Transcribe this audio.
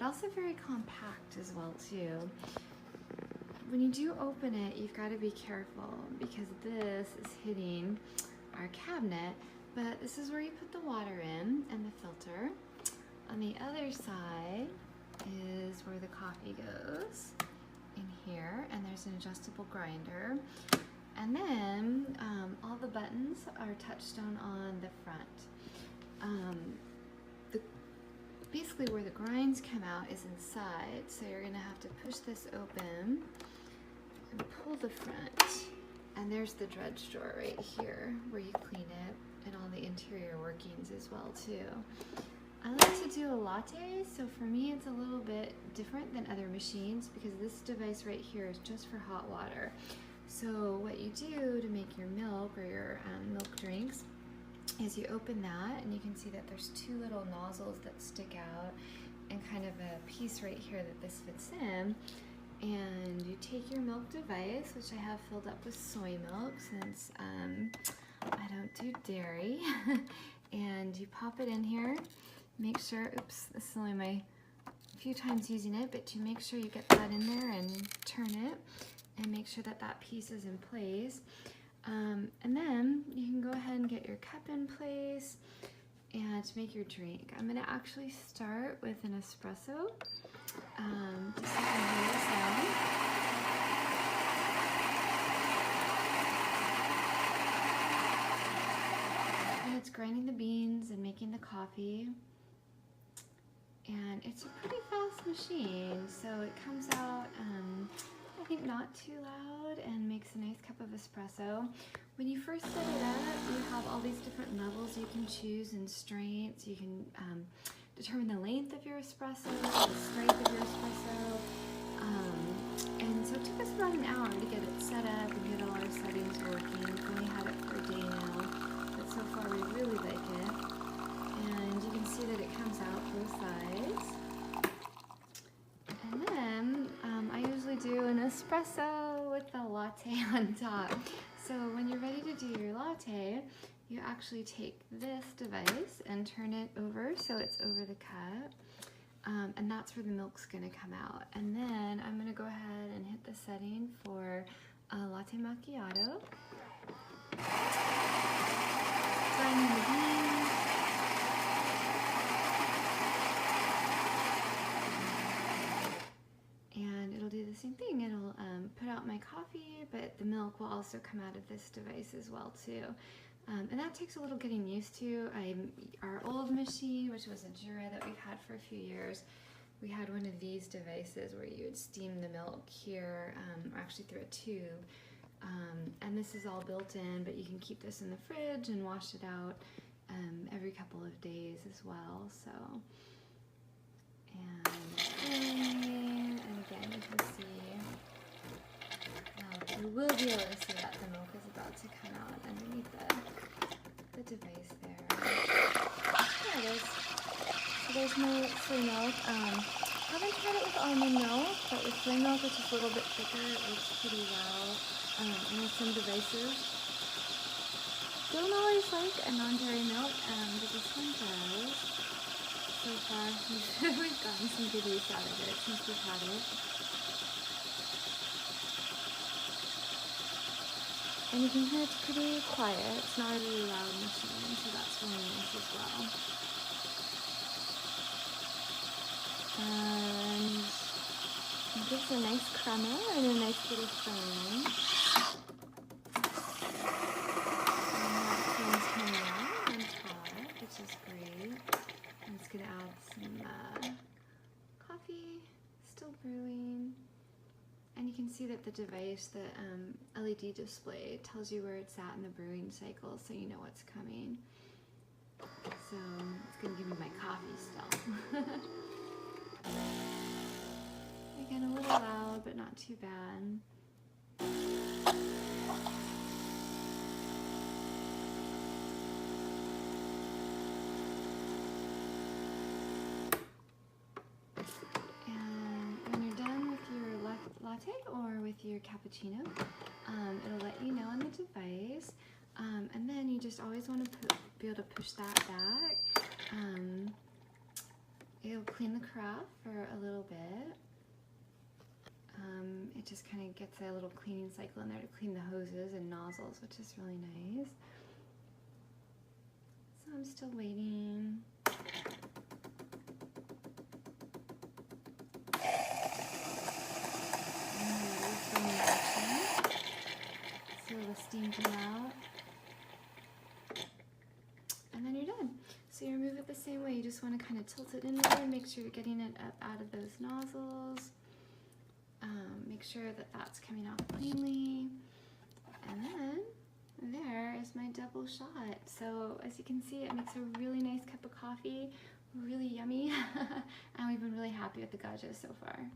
but also very compact as well too. When you do open it, you've got to be careful because this is hitting our cabinet, but this is where you put the water in and the filter. On the other side is where the coffee goes in here, and there's an adjustable grinder. And then all the buttons are touchstone on the front. Basically where the grinds come out is inside, so you're gonna have to push this open and pull the front. And there's the dredge drawer right here where you clean it, and all the interior workings as well too. I like to do a latte, so for me it's a little bit different than other machines because this device right here is just for hot water. So what you do to make your milk or your milk drinks is you open that, and you can see that there's two little nozzles that stick out and kind of a piece right here that this fits in. And you take your milk device, which I have filled up with soy milk since I don't do dairy, and you pop it in here. Make sure, oops, this is only my few times using it, but you make sure you get that in there and turn it and make sure that that piece is in place. And then you can go ahead and get your cup in place and to make your drink. I'm gonna actually start with an espresso, just so you can hear the sound. And it's grinding the beans and making the coffee. And it's a pretty fast machine, so it comes out, I think not too loud, and makes a nice cup of espresso. When you first set it up, you have all these different levels you can choose and strengths. You can determine the length of your espresso, the strength of your espresso. And so it took us about an hour to get it set up and get all our settings working. We've only had it for a day now, but so far we really like it. And you can see that it comes out both sides. And then I usually do an espresso with a latte on top. So when you're ready to do your latte, you actually take this device and turn it over so it's over the cup. And that's where the milk's gonna come out. And then I'm gonna go ahead and hit the setting for a latte macchiato. Grinding the beans. And it'll do the same thing. It'll put out my coffee, but the milk will also come out of this device as well too. And that takes a little getting used to. Our old machine, which was a Jura that we've had for a few years, we had one of these devices where you would steam the milk here, actually through a tube. And this is all built in, but you can keep this in the fridge and wash it out every couple of days as well. So, and again, you can see, you will be able to see that the milk is about to come out underneath the device there. There it is. So there's no soy milk. Haven't tried it with almond milk, but with soy milk, which is a little bit thicker, it works pretty well. And with some devices, don't always like a non-dairy milk, but this one does. So far, we've gotten some good use out of it since we've had it. And you can hear it's pretty quiet. It's not a really loud machine, so that's really nice as well. And it gives a nice crema and a nice little foam. And that foam's coming out on top, which is great. I'm just gonna add some coffee, still brewing. And you can see that the device, the LED display, tells you where it's at in the brewing cycle, so you know what's coming. So it's gonna give me my coffee still. Again, a little loud, but not too bad. Latte or with your cappuccino, it'll let you know on the device, and then you just always want to be able to push that back it'll clean the carafe for a little bit. It just kind of gets a little cleaning cycle in there to clean the hoses and nozzles, which is really nice. So I'm still waiting. So the steam come out. And then you're done. So you remove it the same way. You just want to kind of tilt it in there, make sure you're getting it up out of those nozzles. Make sure that that's coming off cleanly. And then there is my double shot. So as you can see, it makes a really nice cup of coffee, really yummy. And we've been really happy with the Gaggia so far.